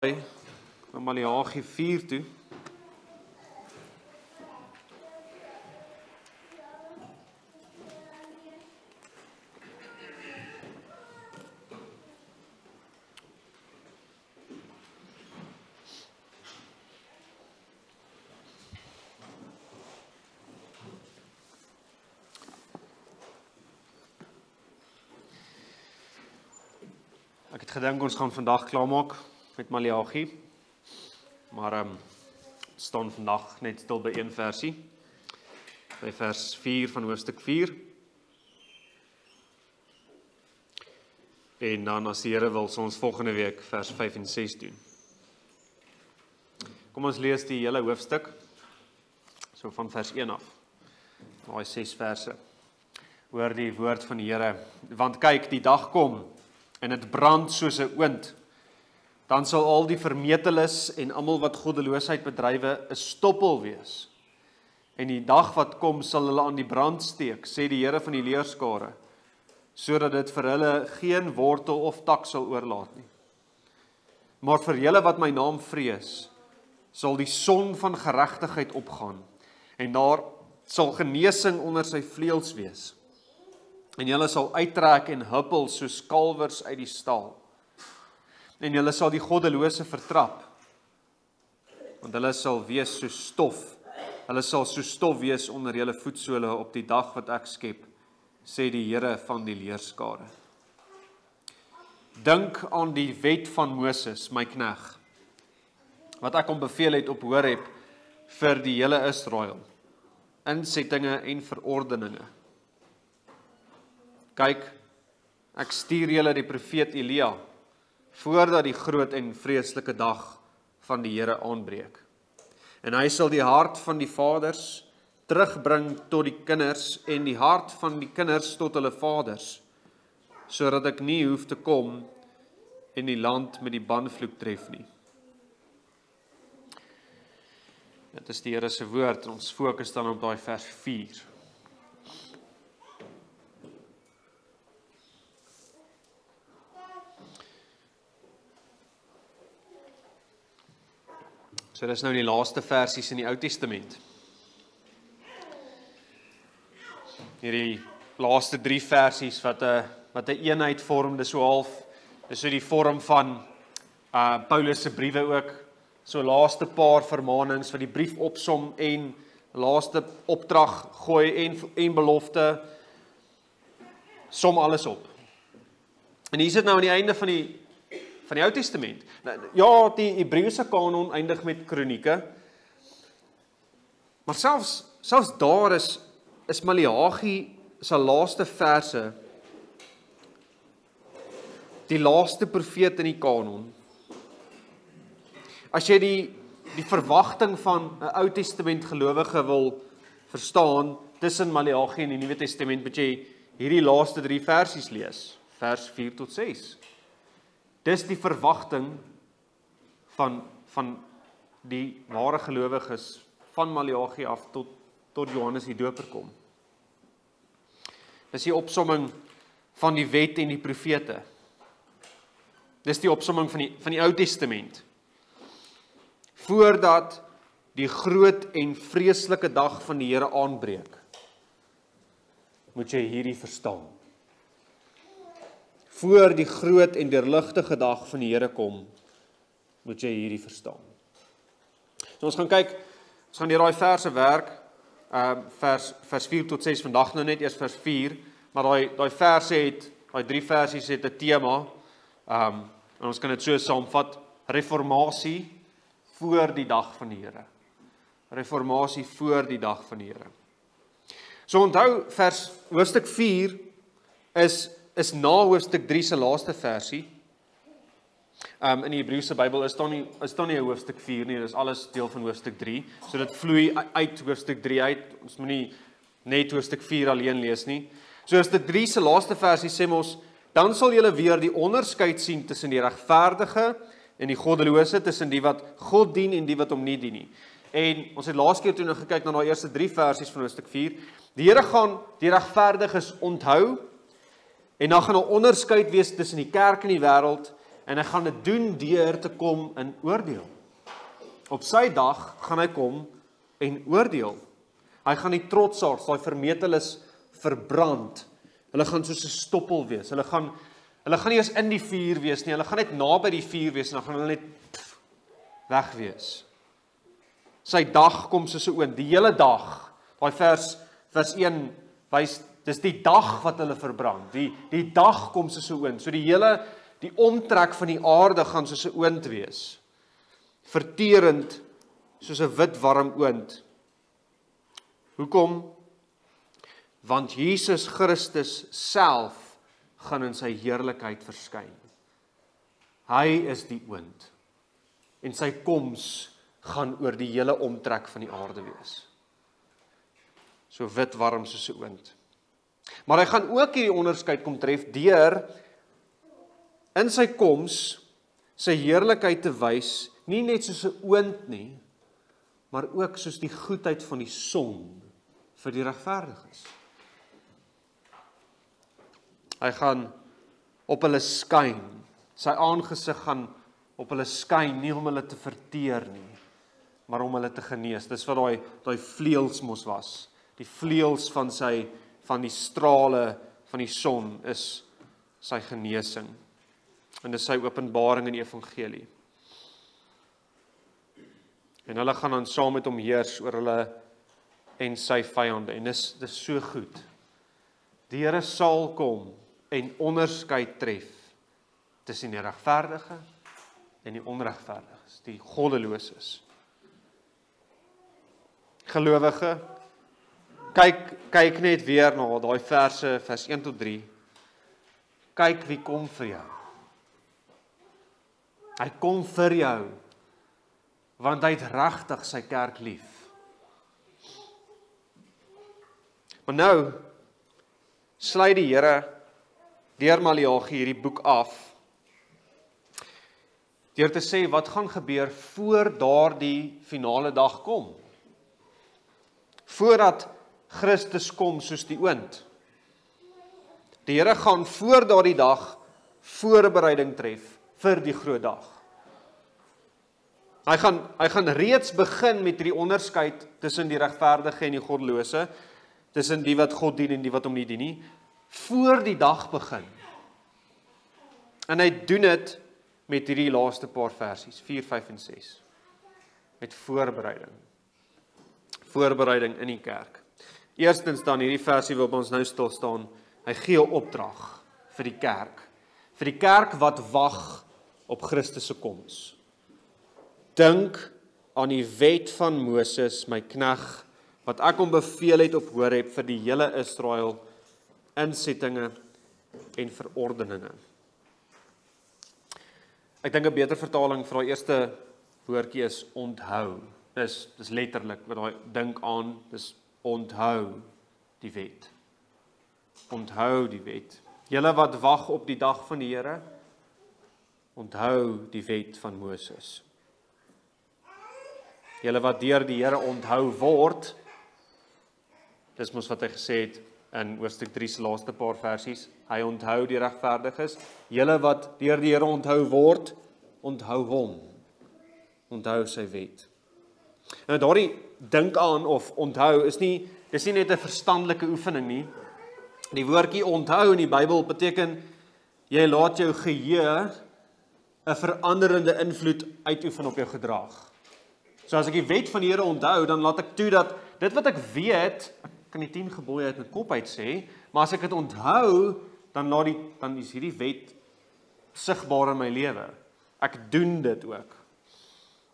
na Maleagi 4 toe. Ek het gedink ons gaan vandag klaarmaak met Maleagi, maar staan vandag net stil by een versie, by vers 4 van hoofstuk 4. En dan as die Here wil, sal ons volgende week vers 5 en 6 doen. Kom ons lees die hele hoofstuk, so van vers 1 af, daai 6 verse. Hoor die woord van die Here, want kyk, die dag kom, en het brand soos 'n oond, dan sal al die vermeteles en almal wat goddeloosheid bedrywe 'n stoppel wees. En die dag wat kom sal hulle aan die brand steek, sê die Here van die leerskare, sodat dit vir hulle geen wortel of tak sal oorlaat nie. Maar vir julle wat my naam vrees, sal die son van geregtigheid opgaan, en daar sal genesing onder sy vleuels wees. En julle sal uittrek en huppel soos kalwers uit die stal. En julle sal die goddelose vertrap, want hulle sal wees soos stof. Hulle sal soos stof wees onder julle voetsole op die dag wat ek skep, sê die Here van die leerskare. Dink aan die wet van Moses, my knegt, wat ek hom beveel het op Horeb vir die hele Israel, insettinge en verordeninge. Kyk, ek stuur julle die profeet Elia, voordat die groot en vreeslike dag van die Here aanbreek. En hy sal die hart van die vaders terugbring tot die kinders, en die hart van die kinders tot hulle vaders, sodat ek nie hoef te kom en die land met die banvloek tref nie. Dit is die Here se woord, en ons fokus dan op daai vers 4. So dis nou die laaste versies in die Ou Testament. Hierdie laaste 3 versies wat 'n eenheid vorm, dis so half, dis so die vorm van Paulus se briewe ook, so laaste paar vermaanings wat die brief opsom en laaste opdrag gooi en belofte, som alles op. En hier sit nou aan die einde van die Ou Testament. Ja, die Hebreëse kanon eindig met kronieke, maar selfs daar is Maleagi se laaste verse die laaste profeet in die kanon. As jy die verwagting van 'n Ou Testament gelowige wil verstaan, tussen Maleagi en die Nuwe Testament, moet jy hierdie laaste 3 versies lees, vers 4 tot 6. Dis die verwagting van die ware gelowiges van Maleagi af tot Johannes die Doper kom. Dis die opsomming van die wet en die profete. Dis die opsomming van die Ou Testament. Voordat die groot en vreeslike dag van die Here aanbreek, moet jy hierdie verstaan. Voor die groot en deurligtige dag van die Here kom, moet jy hierdie verstaan. So ons gaan kyk, ons gaan deur daai verse werk, vers 4 tot 6, vandag nou net eers vers 4, maar daai verse het, daai 3 versies het 'n tema, en ons kan dit so saamvat, reformatie voor die dag van die Here. Reformatie voor die dag van die Here. So onthou, hoofstuk 4 is na hoofstuk 3 se laaste versie. In die Hebreëse Bybel is daar nie 'n hoofstuk 4 nie, dis alles deel van hoofstuk 3. So dit vloei uit hoofstuk 3 uit. Ons moet nie net hoofstuk 4 alleen lees nie. So hoofstuk 3 se laaste versie sê ons, dan sal julle weer die onderskeid sien tussen die regverdige en die goddelose, tussen die wat God dien en die wat hom nie dien nie. En ons het laas keer toe nog gekyk na daai eerste 3 versies van hoofstuk 4. Die Here gaan die regverdiges onthou, en dan gaan 'n onderskeid wees tussen die kerk en die wêreld, en hy gaan dit doen deur te kom in oordeel. Op sy dag gaan hy kom en oordeel. Hy gaan die trotsaars, daai vermeteles verbrand. Hulle gaan soos 'n stoppel wees. Hulle gaan nie eens in die vuur wees nie, hulle gaan net naby die vuur wees en dan gaan hulle net weg wees. Sy dag kom soos 'n oond, die hele dag. Daai vers 1 wys, dis die dag wat hulle verbrand. Die dag kom soos 'n oond. So die omtrek van die aarde gaan soos 'n oond wees. Verterend soos 'n wit warm oond. Hoekom? Want Jesus Christus self gaan in sy heerlikheid verskyn. Hy is die oond. En sy koms gaan oor die hele omtrek van die aarde wees. So wit warm soos 'n oond. Maar hy gaan ook hierdie onderskeid kom tref deur in sy koms sy heerlikheid te wys, nie net soos 'n oond nie, maar ook soos die goedheid van die son vir die regverdiges. Hy gaan op hulle skyn, sy aangesig gaan op hulle skyn, nie om hulle te verteer nie, maar om hulle te genees. Dis wat daai vleuels mos was. Die vleuels van die strale van die son is sy genesing. En dis sy openbaring in die evangelie. En hulle gaan dan saam met hom heers oor hulle en sy vyande. En dis so goed. Die Here sal kom en onderskeid tref tussen die regverdige en die onregverdiges, die goddeloses. Gelowige, kyk net weer na daai verse, vers 1 tot 3. Kyk wie kom vir jou. Hy kom vir jou, want hy het regtig sy kerk lief. Maar nou, sluit die Here deur Maleagi hierdie boek af, deur te sê wat gaan gebeur voor daardie finale dag kom. Voordat Christus kom soos die oond. Die Here gaan voor daardie dag voorbereiding tref vir die groot dag. Hy gaan reeds begin met hierdie onderskeid tussen die regverdige en die goddelose, tussen die wat God dien en die wat hom nie dien nie, voor die dag begin. En hy doen dit met hierdie laaste paar versies, 4, 5 en 6. Met voorbereiding. Voorbereiding in die kerk. Eerstens dan hierdie versie waarop ons nou stil staan, hy gee 'n opdrag vir die kerk. Vir die kerk wat wag op Christus se koms. Dink aan die wet van Moses, my knegt, wat ek hom beveel het op Horeb vir die hele Israel, insettinge en verordeninge. Ek dink 'n beter vertaling vir daai eerste woordjie is onthou. Dis letterlik wat daai dink aan, dis onthou die wet. Onthou die wet. Julle wat wag op die dag van die Here, onthou die wet van Moses. Julle wat deur die Here onthou word, dis mos wat hy gesê het in hoofstuk 3 se laaste paar versies, hy onthou die regverdiges. Julle wat deur die Here onthou word, onthou hom. Onthou sy wet. En daardie dink aan of onthou dis nie net 'n verstandelike oefening nie. Die woordjie onthou in die Bybel beteken jy laat jou geheue 'n veranderende invloed uitoefen op jou gedrag. So as ek die wet van die Here onthou, dan laat ek toe dat dit wat ek weet, ek kan die 10 gebooie uit my kop uit sê, maar as ek dit onthou, dan is hierdie wet sigbaar in my lewe. Ek doen dit ook.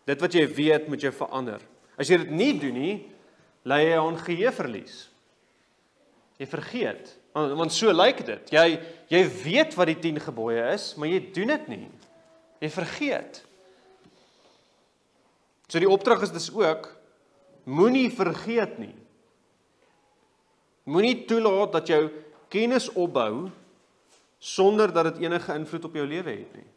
Dit wat jy weet, moet jy verander. As jy dit nie doen nie, lei jy aan geheueverlies. Jy vergeet, want so lyk dit. Jy weet wat die 10 gebooie is, maar jy doen dit nie. Jy vergeet. So die opdrag is dus ook, moenie vergeet nie. Moenie toelaat dat jou kennis opbou, sonder dat dit enige invloed op jou lewe het nie.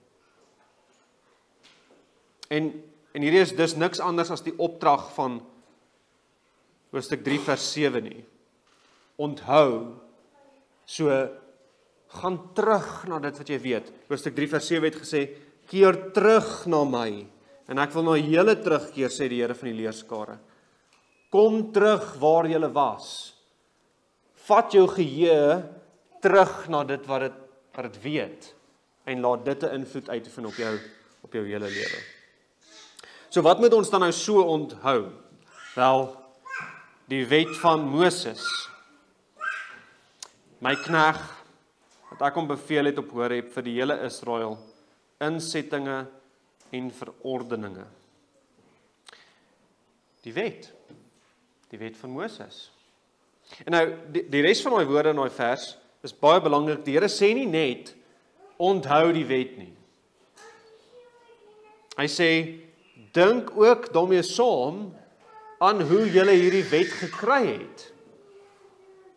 En hierdie is dus niks anders as die opdrag van hoofstuk 3 vers 7 nie. Onthou, so gaan terug na dit wat jy weet. Hoofstuk 3 vers 7 het gesê, keer terug na my, en ek wil na julle terugkeer, sê die Here van die leerskare. Kom terug waar julle was. Vat jou geheue terug na dit wat dit weet, en laat dit 'n invloed uitoefen op jou hele lewe. So wat moet ons dan nou so onthou? Wel, die wet van Moses. My knegg, wat ek hom beveel het op Horeb vir die hele Israel, insettinge en verordeninge. Die wet van Moses. En nou, die res van daai woorde in daai vers is baie belangrik. Die Here sê nie net, onthou die wet nie. Hy sê, dink ook daarmee saam aan hoe julle hierdie wet gekry het.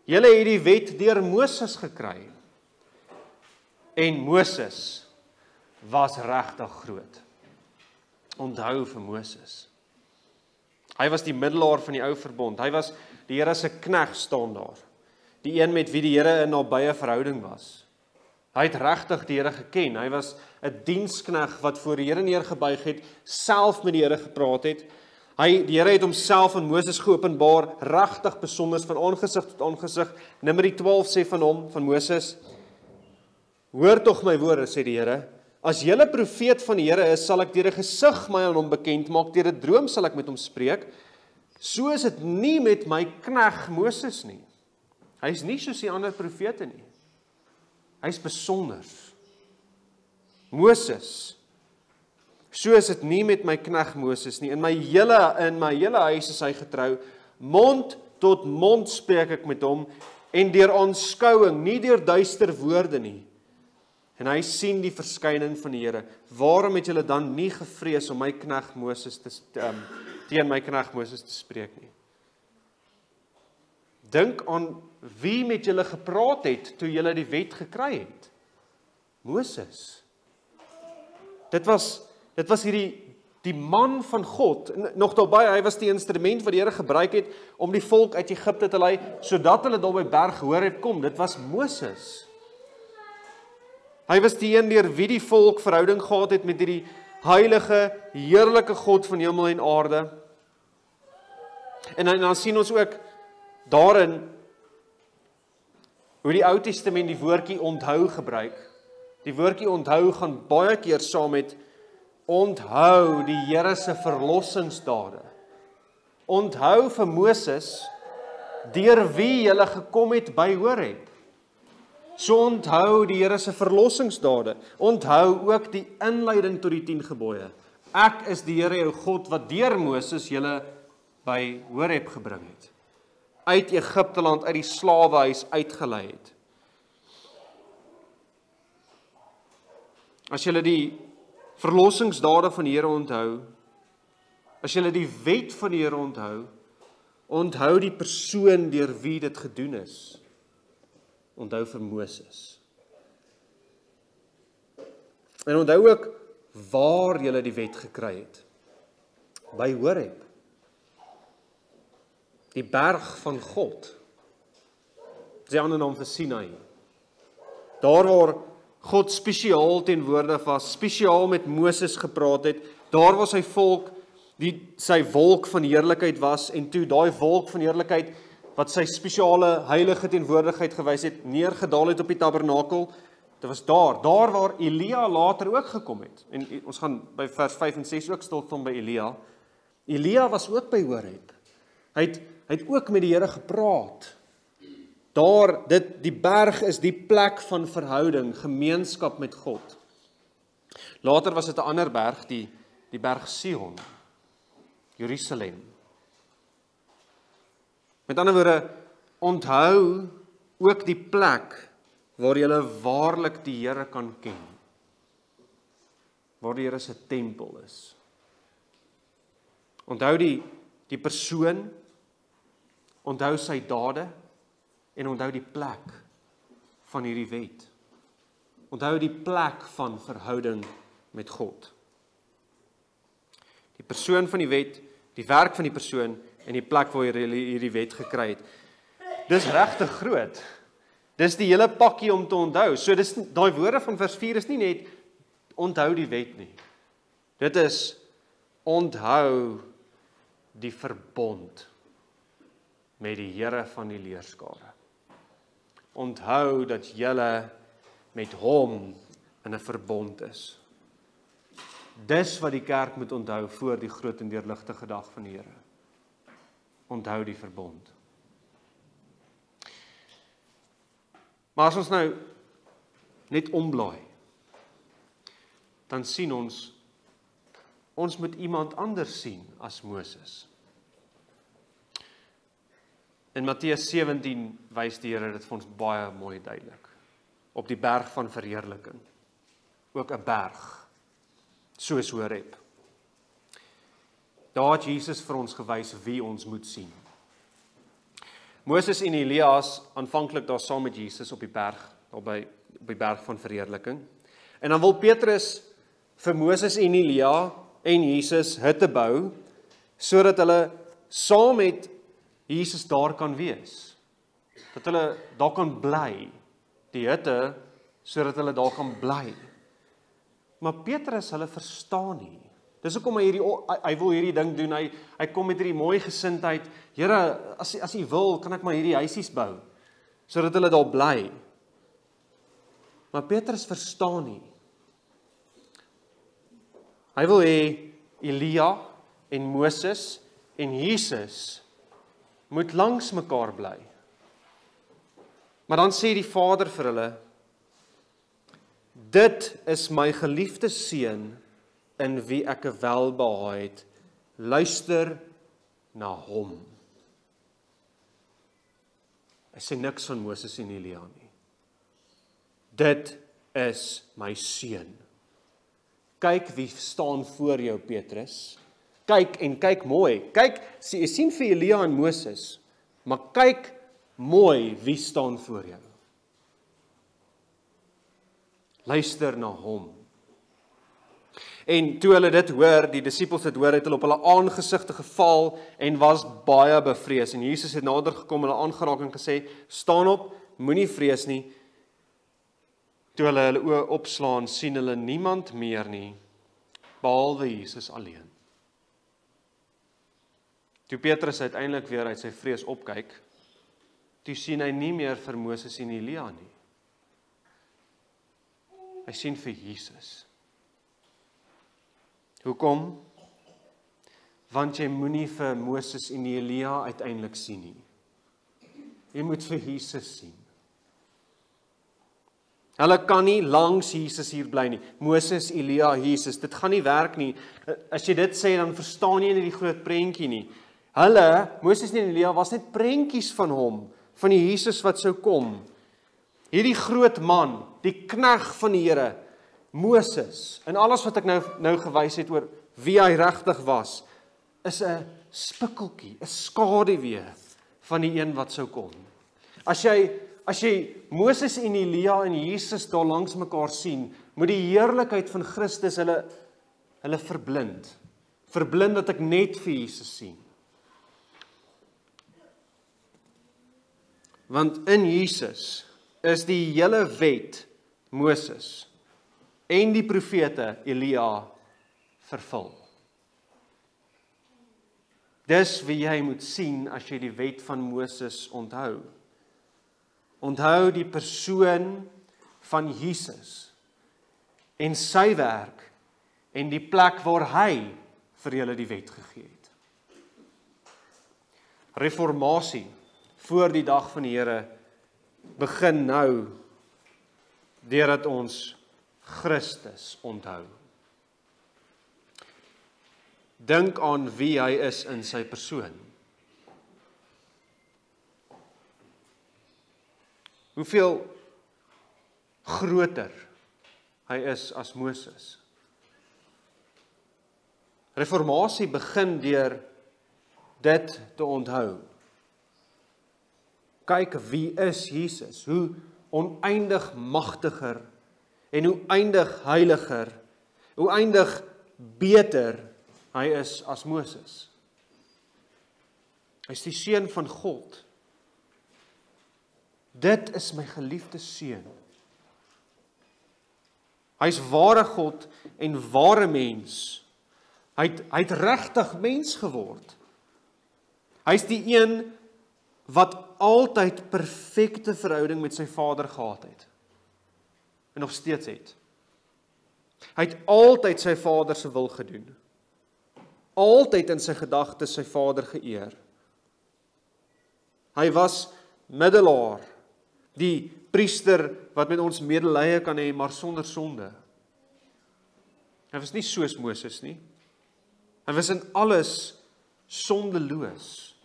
Julle het die wet deur Moses gekry. En Moses was regtig groot. Onthou vir Moses. Hy was die middelaar van die ou verbond. Hy was die Here se knegg staan daar. Die een met wie die Here in 'n nabye verhouding was. Hy het regtig die Here geken. Hy was 'n diensknegg wat voor die Here neergebuig het, self met die Here gepraat het. Die Here het homself aan Moses geopenbaar, regtig besonder van aangesig tot aangesig. Numeri 12 sê van hom, van Moses, hoor tog my woorde, sê die Here, as julle profeet van die Here is, sal ek deur 'n gesig my aan hom bekend maak, deur 'n droom sal ek met hom spreek. So is dit nie met my knegg Moses nie. Hy is nie soos die ander profete nie. Hy is besonder. Moses, so is dit nie met my knegg Moses nie. In my hele huis is hy getrou. Mond tot mond spreek ek met hom, en deur aanskouing, nie deur duister woorde nie. En hy sien die verskyning van die Here. Waarom het julle dan nie gevrees om my knegg Moses teen my knegg Moses te spreek nie? Dink aan wie met julle gepraat het toe julle die wet gekry het. Moses. Dit was die man van God. Nog daarbij, hy was die instrument wat die Here gebruik het om die volk uit Egipte te lei, sodat hulle daar by berg Horeb kom. Dit was Moses. Hy was die een deur wie die volk verhouding gehad het met die heilige, heerlike God van hemel en aarde. En dan sien ons ook daarin hoe die Ou Testament die woordjie onthou gebruik. Die woordjie onthou gaan baie keer saam met onthou die Here se verlossingsdade. Onthou vir Moses deur wie jy gekom het by Horeb. So onthou die Here se verlossingsdade. Onthou ook die inleiding tot die 10 gebooie. Ek is die Here jou God wat deur Moses julle by Horeb gebring het. Uit Egipte land, uit die slawehuis uitgelei het. As julle die verlossingsdade van die Here onthou, as julle die wet van die Here onthou, onthou die persoon deur wie dit gedoen is. Onthou vir Moses. En onthou ook waar julle die wet gekry het. By Horeb. Die berg van God. Dit is die ander naam vir Sinai. Daar waar God spesiaal teenwoordig was, spesiaal met Moses gepraat het, daar waar sy volk, sy wolk van heerlikheid was, en toe daai wolk van heerlikheid, wat sy spesiale heilige teenwoordigheid gewys het, neergedaal het op die tabernakel, dit was daar waar Elia later ook gekom het, en ons gaan by vers 5 en 6 ook stilstaan by Elia. Elia was ook by Horeb. Hy het ook met die Here gepraat. Daar, die berg is die plek van verhouding, gemeenskap met God. Later was dit 'n ander berg, die berg Sion, Jerusalem. Met ander woorde, onthou ook die plek waar jy waarlik die Here kan ken. Waar die Here se tempel is. Onthou die persoon, onthou sy dade, en onthou die plek van hierdie wet. Onthou die plek van verhouding met God. Die persoon van die wet, die werk van die persoon, en die plek waar jy hierdie wet gekry het. Dis regtig groot. Dis die hele pakkie om te onthou. So dis daai woorde van vers 4 is nie net onthou die wet nie. Dit is onthou die verbond met die Here van die leerskare. Onthou dat julle met hom in 'n verbond is. Dis wat die kerk moet onthou voor die groot en deurligtige dag van die Here. Onthou die verbond. Maar as ons nou net omblaai, dan sien ons moet iemand anders sien as Moses. In Matteus 17 wys die Here dit vir ons baie mooi duidelik. Op die berg van verheerliking. Ook 'n berg, soos Horeb. Daar het Jesus vir ons gewys wie ons moet sien. Moses en Elias aanvanklik daar saam met Jesus op die berg, op die berg van verheerliking. En dan wil Petrus vir Moses en Elia en Jesus hutte bou, sodat hulle saam met Jesus daar kan wees. Dat hulle daar kan bly. Die hutte, sodat hulle daar kan bly. Maar Petrus, hulle verstaan nie. Dis hoekom hy wil hierdie ding doen. Hy kom met hierdie mooi gesindheid. Here, as u wil, kan ek maar hierdie huisies bou, sodat hulle daar bly. Maar Petrus verstaan nie. Hy wil hê Elia en Moses en Jesus moet langs mekaar bly. Maar dan sê die Vader vir hulle, dit is my geliefde seun in wie ek welbehae het. Luister na hom. Hy sê niks van Moses en Elia nie. Dit is my seun. Kyk wie staan voor jou, Petrus. Kyk en kyk mooi. Kyk, jy sien vir Elia en Moses, maar kyk mooi wie staan voor jou. Luister na hom. En toe hulle dit hoor, die disippels het hoor, het hulle op hulle aangesigte geval en was baie bevrees. En Jesus het nader gekom en hulle aangeraak en gesê, staan op, moenie vrees nie. Toe hulle oë opslaan, sien hulle niemand meer nie, behalwe Jesus alleen. Toe Petrus uiteindelik weer uit sy vrees opkyk, toe sien hy nie meer vir Moses en Elia nie. Hy sien vir Jesus. Hoekom? Want jy moenie vir Moses en Elia uiteindelik sien nie. Jy moet vir Jesus sien. Hulle kan nie langs Jesus hier bly nie. Moses, Elia, Jesus, dit gaan nie werk nie. As jy dit sê, dan verstaan jy nie die groot prentjie nie. Hulle, Moses en Elia, was net prentjies van hom, van die Jesus wat sou kom. Hierdie groot man, die knegg van die Here, Moses, en alles wat ek nou gewys het oor wie hy regtig was, is 'n spikkeltjie, 'n skaduwee van die een wat sou kom. As jy Moses en Elia en Jesus daar langs mekaar sien, moet die heerlikheid van Christus hulle verblind. Verblind dat ek net vir Jesus sien. Want in Jesus is die hele wet, Moses, en die profete, Elia, vervul. Dis wie jy moet sien as jy die wet van Moses onthou. Onthou die persoon van Jesus en sy werk en die plek waar hy vir julle die wet gegee het. Reformatie voor die dag van die Here begin nou deurdat ons Christus onthou. Dink aan wie hy is in sy persoon. Hoeveel groter hy is as Moses. Reformatie begin deur dit te onthou. Kyk wie is Jesus, hoe oneindig magtiger en hoe eindig heiliger, hoe eindig beter hy is as Moses. Hy is die seun van God. dit is my geliefde seun. Hy is ware God en ware mens. Hy het regtig mens geword. Hy is die een wat altyd perfekte verhouding met sy Vader gehad het. En nog steeds het. Hy het altyd sy Vader se wil gedoen. Altyd in sy gedagtes sy Vader geëer. Hy was middelaar, die priester wat met ons medelee kan hê, maar sonder sonde. Hy was nie soos Moses nie. Hy was in alles sondeloos.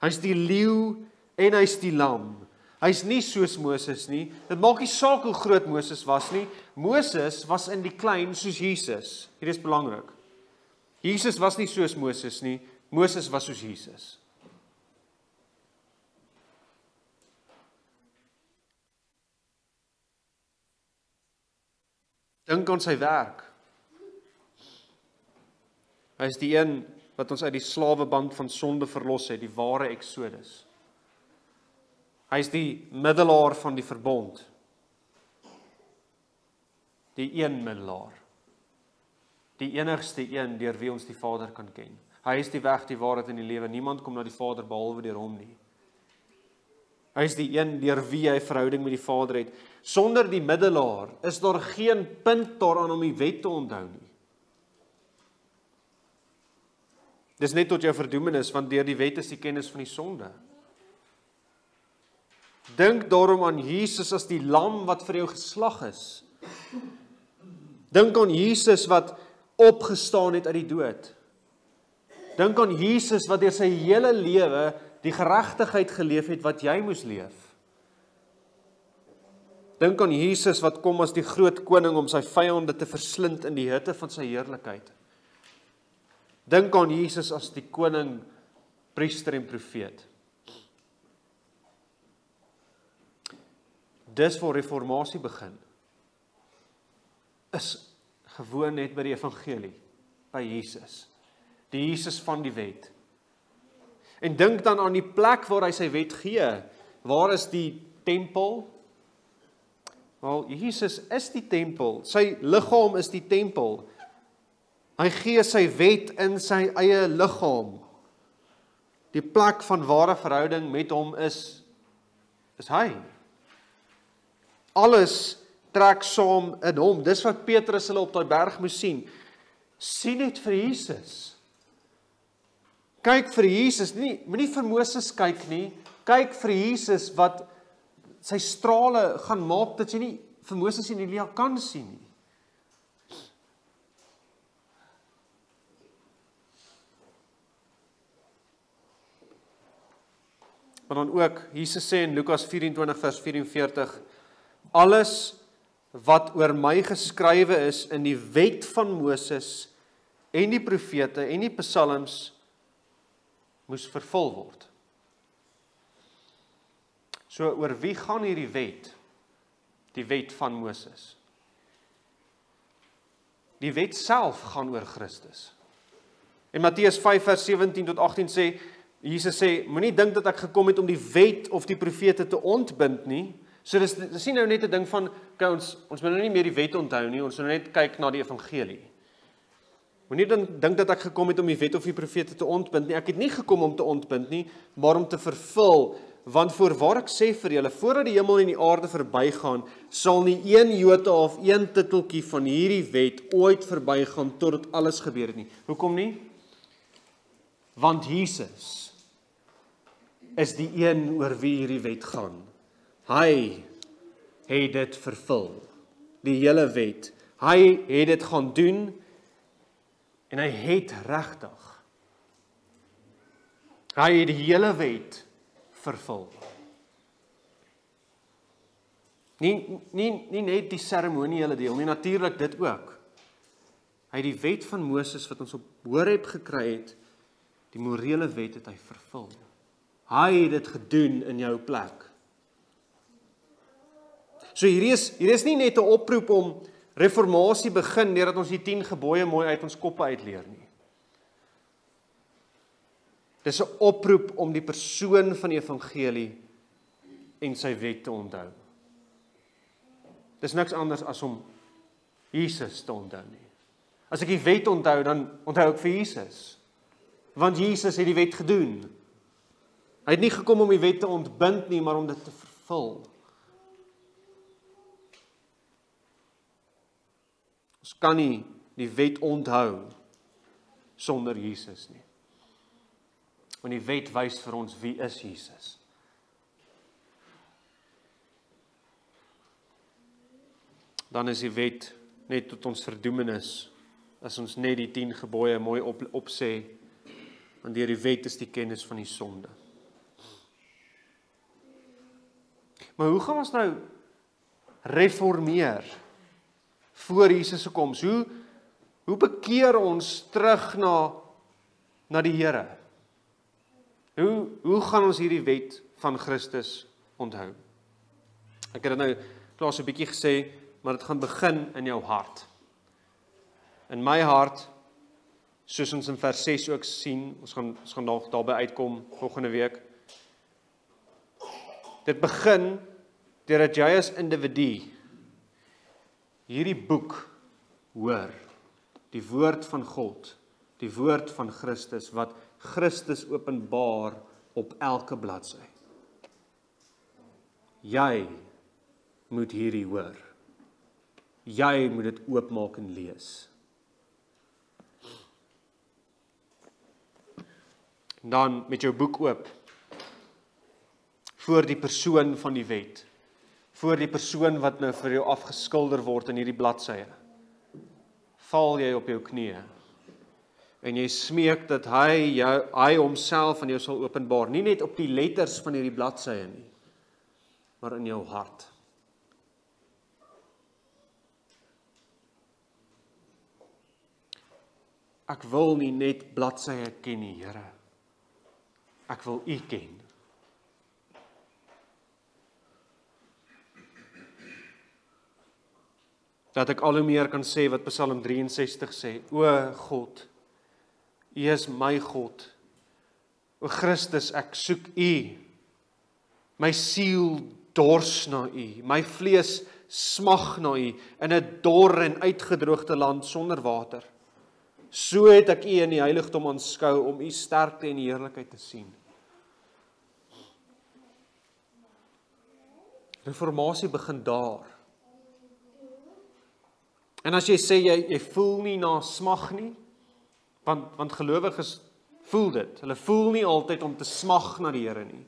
Hy's die leeu en hy's die lam. Hy's nie soos Moses nie. Dit maak nie saak hoe groot Moses was nie. Moses was in die klein soos Jesus. Hierdie is belangrik. Jesus was nie soos Moses nie. Moses was soos Jesus. Dink aan sy werk. Hy is die een wat ons uit die slaweband van sonde verlos het, die ware Exodus. Hy is die middelaar van die verbond. Die een middelaar. Die enigste een deur wie ons die Vader kan ken. Hy is die weg, die waarheid en die lewe. Niemand kom na die Vader behalwe deur hom nie. Hy is die een deur wie hy verhouding met die Vader het. Sonder die middelaar is daar geen punt daaraan om die wet te onthou nie. Dis net tot jou verdoemenis, want deur die wet is die kennis van die sonde. Dink daarom aan Jesus as die lam wat vir jou geslag is. Dink aan Jesus wat opgestaan het uit die dood. Dink aan Jesus wat deur sy hele lewe die geregtigheid geleef het wat jy moes leef. Dink aan Jesus wat kom as die groot koning om sy vyande te verslind in die hitte van sy heerlikheid. Dink aan Jesus as die koning, priester en profeet. Dis waar reformatie begin. Is gewoon net by die evangelie, by Jesus. Die Jesus van die wet. En dink dan aan die plek waar hy sy wet gee. Waar is die tempel? Wel, Jesus is die tempel. Sy liggaam is die tempel. Hy gee sy wet in sy eie liggaam. Die plek van ware verhouding met hom is hy. Alles trek saam in hom. Dis wat Petrus hulle op daai berg moes sien. Sien net vir Jesus. Kyk vir Jesus, moenie vir Moses kyk nie. Kyk vir Jesus wat sy strale gaan maak dat jy nie vir Moses en Elia kan sien nie. Maar dan ook, Jesus sê in Lukas 24 vers 44, alles wat oor my geskrywe is in die wet van Moses en die profete en die psalms moes vervul word. So oor wie gaan hierdie wet? Die wet van Moses. Die wet self gaan oor Christus. En Matteus 5 vers 17 tot 18 sê, Jesus sê, moenie dink dat ek gekom het om die wet of die profete te ontbind nie. So dis nie nou net 'n ding van, okay, ons moet nou nie meer die wet onthou nie, ons moet net kyk na die evangelie. Moenie dink dat ek gekom het om die wet of die profete te ontbind nie. Ek het nie gekom om te ontbind nie, maar om te vervul. Want voorwaar ek sê vir julle, voordat die hemel en die aarde verbygaan, sal nie een jota of een titeltjie van hierdie wet ooit verbygaan totdat alles gebeur het nie. Hoekom nie? Want Jesus is die een oor wie hierdie wet gaan. Hy het dit vervul. Die hele wet. Hy het dit gaan doen en hy het regtig. Hy het die hele wet vervul. Nie net die seremoniele deel, nie natuurlik dit ook. Hy het die wet van Moses wat ons op Horeb gekry het, die morele wet het hy vervul. Hy het dit gedoen in jou plek. So hier is nie net 'n oproep om reformatie begin deurdat ons die 10 gebooie mooi uit ons koppe uitleer nie. Dis 'n oproep om die persoon van die evangelie en sy wet te onthou. Dis niks anders as om Jesus te onthou nie. As ek die wet onthou, dan onthou ek vir Jesus. Want Jesus het die wet gedoen. Hy het nie gekom om die wet te ontbind nie, maar om dit te vervul. Ons kan nie die wet onthou sonder Jesus nie. Want die wet wys vir ons wie is Jesus. Dan is die wet net tot ons verdoemenis, as ons net die 10 gebooie mooi opsê, want deur die wet is die kennis van die sonde. Maar hoe gaan ons nou reformeer voor Jesus se koms? Hoe bekeer ons terug na die Here? Hoe gaan ons hierdie wet van Christus onthou? Ek het dit nou klaar so 'n bietjie gesê, maar dit gaan begin in jou hart. In my hart, soos ons in vers 6 ook sien, ons gaan daarby uitkom volgende week. Dit begin deurdat jy as individu hierdie boek hoor, die woord van God, die woord van Christus, wat Christus openbaar op elke bladsy. Jy moet hierdie hoor. Jy moet dit oopmaak en lees. Dan met jou boek oop, voor die persoon van die wet, voor die persoon wat nou vir jou afgeskilder word in hierdie bladsye, val jy op jou knieë, en jy smeek dat hy homself aan jou sal openbaar, nie net op die letters van hierdie bladsye nie, maar in jou hart. Ek wil nie net bladsye ken nie, Here. Ek wil U ken. Dat ek al hoe meer kan sê wat Psalm 63 sê, O God, U is my God. O Christus, ek soek U. My siel dors na U. My vlees smag na U in 'n dor en uitgedroogde land sonder water. So het ek U in die heiligdom aanskou om U sterkte en heerlikheid te sien. Reformatie begin daar. En as jy sê jy voel nie na smag nie, want gelowiges voel dit. Hulle voel nie altyd om te smag na die Here nie.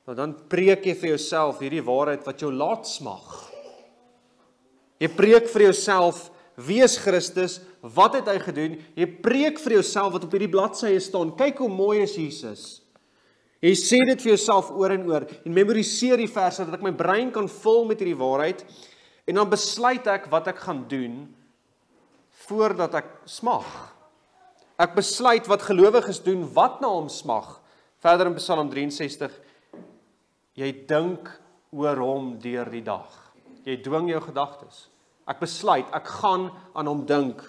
Nou dan preek jy vir jouself hierdie waarheid wat jou laat smag. Jy preek vir jouself, wie is Christus? Wat het hy gedoen? Jy preek vir jouself wat op hierdie bladsye staan. Kyk hoe mooi is Jesus. Jy sê dit vir jouself oor en oor en memoriseer die verse sodat ek my brein kan vul met hierdie waarheid. En dan besluit ek wat ek gaan doen voordat ek smag. Ek besluit wat gelowiges doen wat na hom smag. Verder in Psalm 63, jy dink oor hom deur die dag. Jy dwing jou gedagtes. Ek besluit, ek gaan aan hom dink.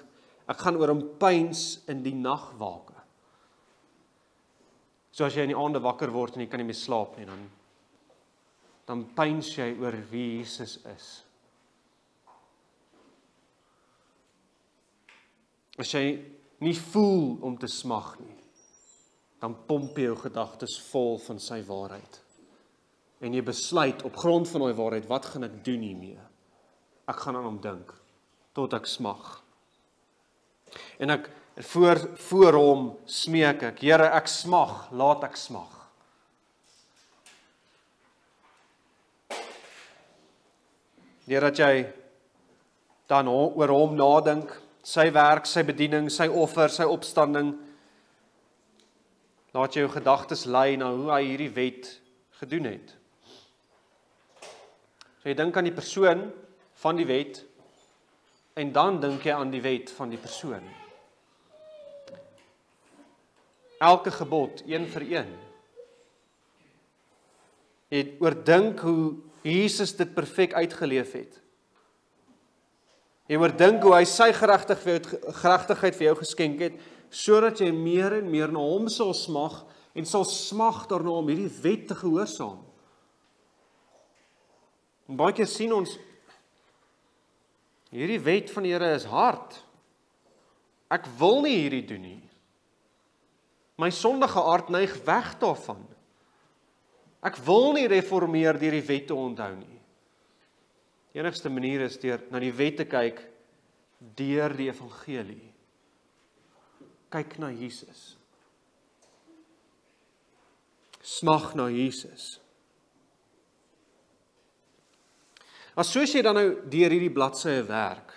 Ek gaan oor hom pyns in die nagwake. So as jy in die aande wakker word en jy kan nie meer slaap nie, dan pyns jy oor wie Jesus is. As jy nie voel om te smag nie, dan pomp jy jou gedagtes vol van sy waarheid. En jy besluit op grond van daai waarheid, wat gaan ek doen hiermee? Ek gaan aan hom dink, tot ek smag. En ek voor hom smeek ek, Here, ek smag, laat ek smag. Deurdat jy dan oor hom nadink, sy werk, sy bediening, sy offer, sy opstanding, laat jy jou gedagtes lei na hoe hy hierdie wet gedoen het. So jy dink aan die persoon van die wet, en dan dink jy aan die wet van die persoon. Elke gebod, een vir een. Jy oordink hoe Jesus dit perfek uitgeleef het. Jy oordink hoe hy sy geregtigheid vir jou geskenk het, sodat jy meer en meer na hom sal smag, en sal smag daarna om hierdie wet te gehoorsaam. En baie keer sien ons, hierdie wet van die Here is hard. Ek wil nie hierdie doen nie. My sondige aard neig weg daarvan. Ek wil nie reformeer deur die wet te onthou nie. Die enigste manier is deur na die wet te kyk deur die evangelie. Kyk na Jesus. Smag na Jesus. As soos jy dan nou deur hierdie bladsye werk,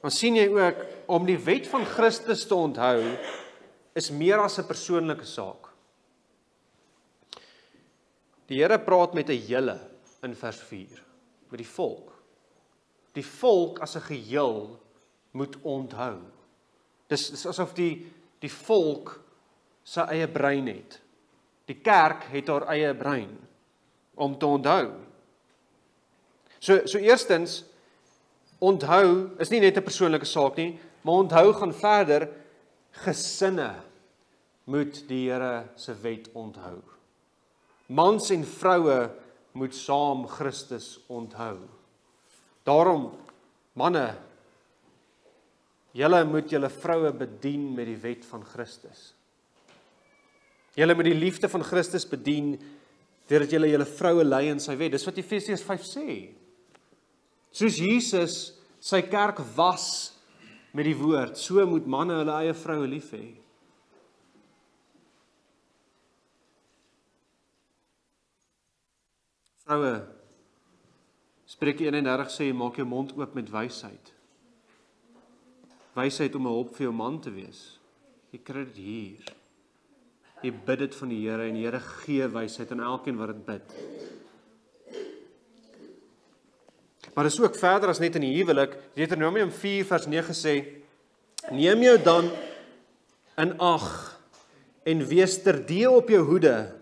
dan sien jy ook, om die wet van Christus te onthou, is meer as 'n persoonlike saak. Die Here praat met 'n julle in vers 4, met die volk. Die volk as 'n geheel moet onthou. Dis asof die volk sy eie brein het. Die kerk het haar eie brein om te onthou. So eerstens, onthou is nie net 'n persoonlike saak nie, maar onthou gaan verder, gesinne moet die Here se wet onthou. Mans en vroue moet saam Christus onthou. Daarom, manne, julle moet julle vroue bedien met die wet van Christus. Julle moet die liefde van Christus bedien, deurdat julle julle vroue lei in sy wet. Dis wat Efesiërs 5 sê. Soos Jesus sy kerk was met die woord, so moet manne hulle eie vroue lief hê. Vroue, Spreuke 31 sê, maak jou mond oop met wysheid. Wysheid om 'n hulp vir jou man te wees. Jy kry dit hier. Jy bid dit van die Here en die Here gee wysheid aan elkeen wat dit bid. Maar dit is ook verder as net in die huwelik. Deuteronomium 4 vers 9 sê, neem jou dan in ag en wees terdee op jou hoede,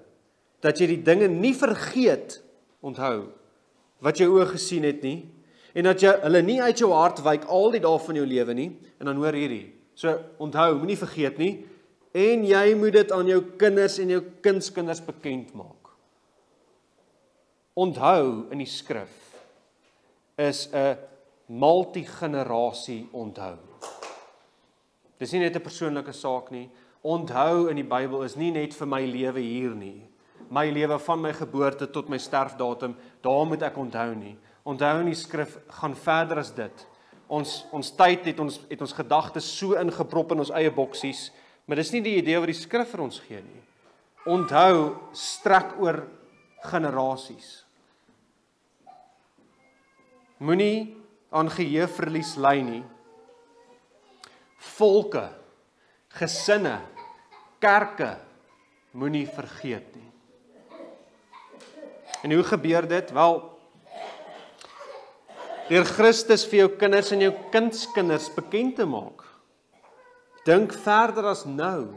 dat jy die dinge nie vergeet, onthou, wat jou oë gesien het nie, en dat jy hulle nie uit jou hart wyk al die dae van jou lewe nie, en dan hoor hierdie, so onthou, moenie vergeet nie, en jy moet dit aan jou kinders en jou kindskinders bekend maak. Onthou in die skrif is 'n multigenerasie onthou. Dis nie net 'n persoonlike saak nie. Onthou in die Bybel is nie net vir my lewe hier nie. My lewe van my geboorte tot my sterfdatum, daar moet ek onthou nie. Onthou in die skrif gaan verder as dit. Ons tyd het ons gedagtes so ingeprop in ons eie boksies, maar dis nie die idee wat die skrif vir ons gee nie. Onthou strek oor generasies. Moenie aan geheueverlies ly nie. Volke, gesinne, kerke moenie vergeet nie. En hoe gebeur dit? Wel, deur Christus vir jou kinders en jou kindskinders bekend te maak. Dink verder as nou.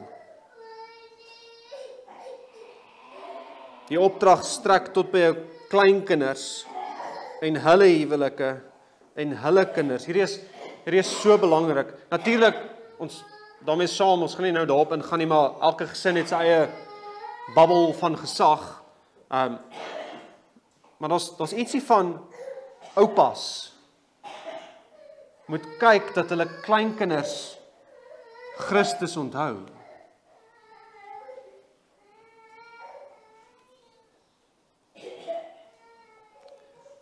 Die opdrag strek tot by jou kleinkinders en hulle huwelike en hulle kinders. Hierdie is so belangrik. Natuurlik, ons daarmee saam, ons gaan nie nou daarop ingaan nie, maar elke gesin het sy eie babbel van gesag. Maar daar's ietsie van oupas moet kyk dat hulle kleinkinders Christus onthou.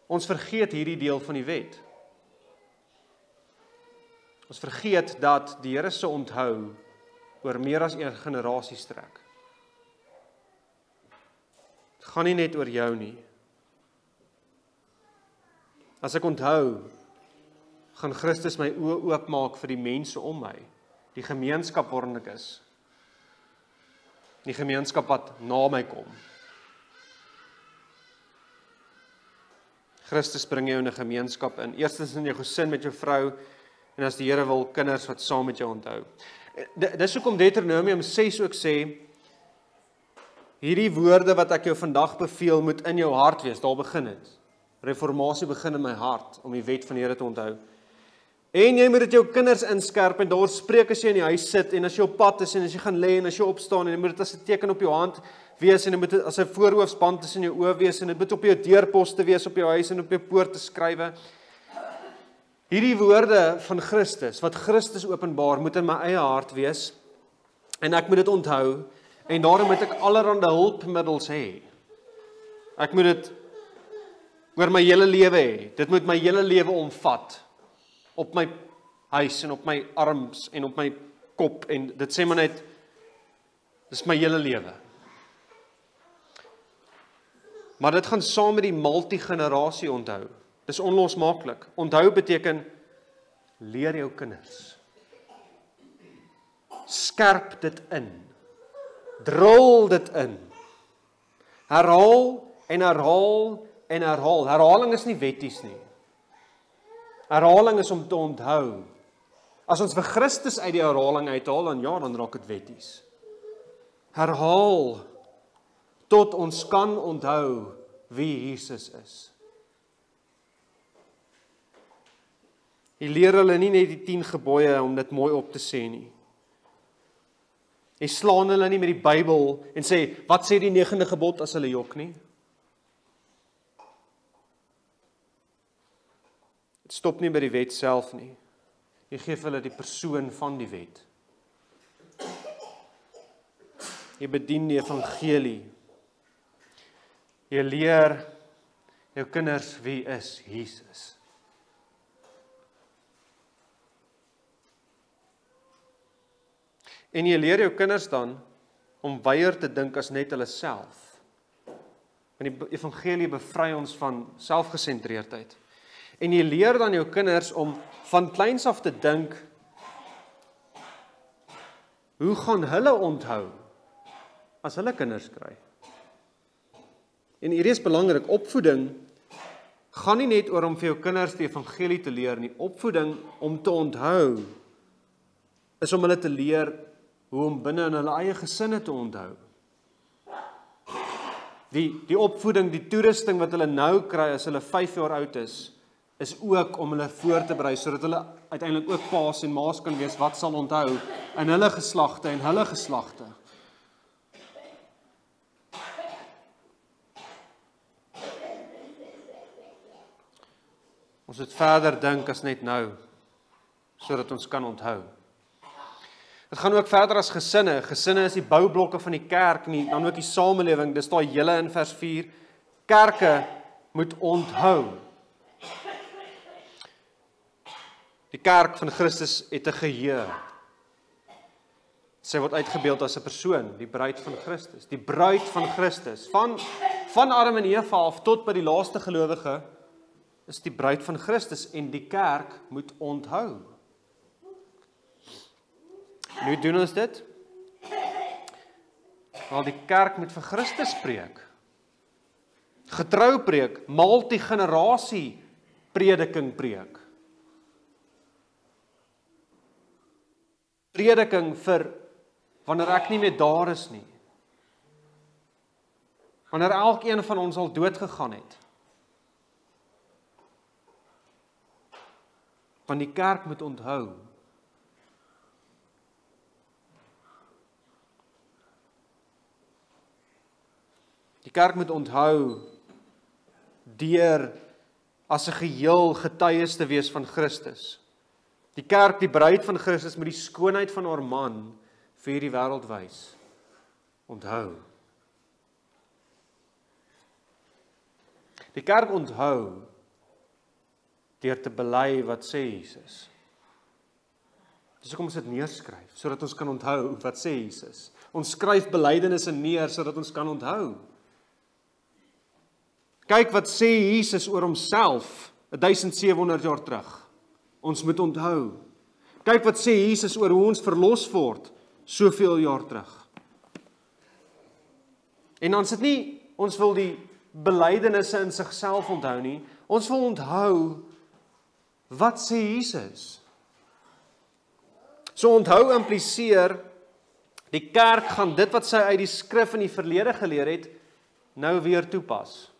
Ons vergeet hierdie deel van die wet. Ons vergeet dat die Here se onthou oor meer as 'n generasie strek. Dit gaan nie net oor jou nie. As ek onthou, gaan Christus my oë oopmaak vir die mense om my, die gemeenskap waarin ek is, die gemeenskap wat na my kom. Christus bring jou in 'n gemeenskap in, eerstens in jou gesin met jou vrou, en as die Here wil, kinders wat saam met jou onthou. Dis hoekom Deuteronomium 6 ook sê, hierdie woorde wat ek jou vandag beveel, moet in jou hart wees, daar begin het. Reformatie begin in my hart, om die wet van die Here te onthou. En jy moet dit jou kinders inskerp en daar spreek as jy in die huis sit en as jy op pad is en as jy gaan lê en as jy opstaan en jy moet dit as 'n teken op jou hand wees en dit moet as 'n voorhoofsband tussen jou oë wees en dit moet op jou deurposte wees op jou huis en op jou poorte skrywe. Hierdie woorde van Christus, wat Christus openbaar, moet in my eie hart wees en ek moet dit onthou en daarom moet ek allerhande hulpmiddels hê. Ek moet dit oor my hele lewe hê. Dit moet my hele lewe omvat. Op my huis en op my arms en op my kop en dit sê maar net, dis my hele lewe. Maar dit gaan saam met die multigenerasie onthou. Dis onlosmaaklik. Onthou beteken, leer jou kinders. Skerp dit in. Drol dit in. Herhaal en herhaal en herhaal. Herhaling is nie wetties nie. Herhaling is om te onthou. As ons vir Christus uit die herhaling uithaal, dan raak dit wetties. Herhaal tot ons kan onthou wie Jesus is. Jy leer hulle nie net die 10 gebooie om dit mooi op te sê nie. Jy slaan hulle nie met die Bybel en sê, wat sê die 9de gebod as hulle jok nie? Dit stop nie by die wet self nie. Jy gee hulle die persoon van die wet. Jy bedien die evangelie. Jy leer jou kinders wie is Jesus. En jy leer jou kinders dan om weier te dink as net hulle self. Want die evangelie bevry ons van selfgesentreerdheid. En jy leer dan jou kinders om van kleins af te dink, hoe gaan hulle onthou as hulle kinders kry? En hier is belangrik, opvoeding gaan nie net oor om vir jou kinders die evangelie te leer nie. Opvoeding om te onthou is om hulle te leer hoe om binne in hulle eie gesinne te onthou. Die opvoeding, die toerusting wat hulle nou kry as hulle 5 jaar oud is ook om hulle voor te berei, sodat hulle uiteindelik ook paas en maas kan wees, wat sal onthou in hulle geslagte en hulle geslagte. Ons moet verder dink as net nou, sodat ons kan onthou. Dit gaan ook verder as gesinne. Gesinne is die boublokke van die kerk, nie, dan ook die samelewing. Dis daai hele in vers 4. Kerke moet onthou. Die kerk van Christus het 'n geheue. Sy word uitgebeeld as 'n persoon, die bruid van Christus. Die bruid van Christus. Van Adam en Eva af tot by die laaste gelowige is die bruid van Christus en die kerk moet onthou. Nu doen ons dit? Want die kerk moet vir Christus preek. Getrou preek, multigenerasie prediking preek. Prediking vir wanneer ek nie meer daar is nie. Wanneer elkeen van ons al dood gegaan het. Want die kerk moet onthou. Die kerk moet onthou deur as 'n geheel getuies te wees van Christus. Die kerk, die bruid van Christus, moet die skoonheid van haar man vir hierdie wêreld wys. Onthou. Die kerk onthou deur te bely wat sê Jesus. Dis hoekom ons dit neerskryf, sodat ons kan onthou wat sê Jesus. Ons skryf belydenisse neer sodat ons kan onthou. Kyk wat sê Jesus oor homself 1700 jaar terug. Ons moet onthou. Kyk wat sê Jesus oor hoe ons verlos word soveel jaar terug. En dan sit nie, ons wil die belydenisse in sigself onthou nie. Ons wil onthou wat sê Jesus. So onthou impliseer, die kerk gaan dit wat sy uit die skrif in die verlede geleer het, nou weer toepas.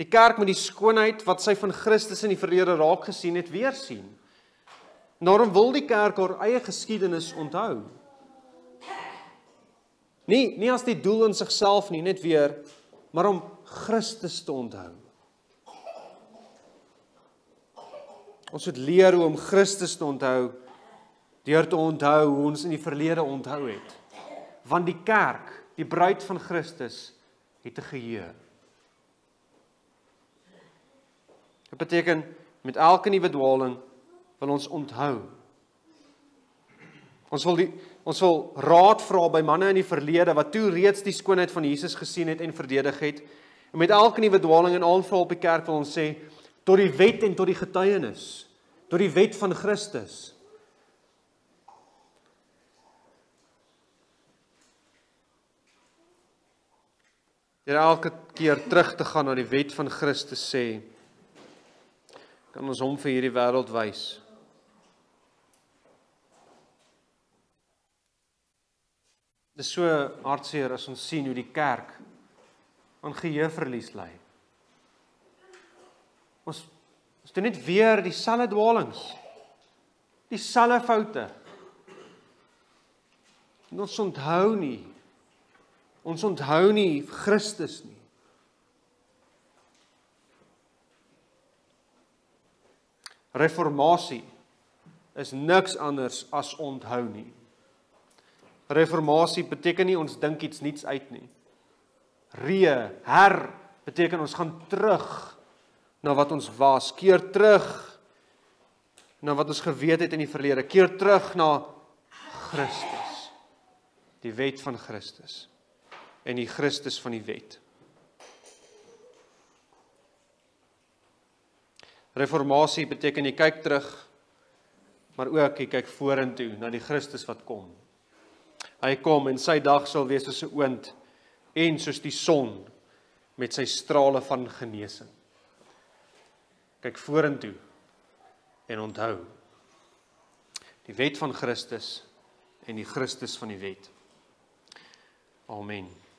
Die kerk moet die skoonheid wat sy van Christus in die verlede raak gesien het, weer sien. Daarom wil die kerk haar eie geskiedenis onthou. Nie as die doel in sigself nie, net weer, maar om Christus te onthou. Ons moet leer hoe om Christus te onthou, deur te onthou hoe ons in die verlede onthou het. Want die kerk, die bruid van Christus, het 'n geheue. Dit beteken, met elke nuwe dwaling wil ons onthou. Ons wil raad vra by manne in die verlede, wat toe reeds die skoonheid van Jesus gesien het en verdedig het. En met elke nuwe dwaling en aanval op die kerk wil ons sê, tot die wet en tot die getuienis, tot die wet van Christus. Deur elke keer terug te gaan na die wet van Christus sê, kan ons hom vir hierdie wêreld wys. Dit is so hartseer as ons sien hoe die kerk aan geheueverlies ly. Ons doen net weer dieselfde dwalings, dieselfde foute. En ons onthou nie. Ons onthou nie Christus nie. Reformatie is niks anders as onthou nie. Reformatie beteken nie ons dink iets niets uit nie. Beteken ons gaan terug na wat ons was, keer terug na wat ons geweet het in die verlede, keer terug na Christus, die wet van Christus en die Christus van die wet. Reformatie beteken jy kyk terug, maar ook jy kyk vorentoe na die Christus wat kom. Hy kom en sy dag sal wees soos 'n oond en soos die son met sy strale van genesing. Kyk vorentoe en onthou die wet van Christus en die Christus van die wet. Amen.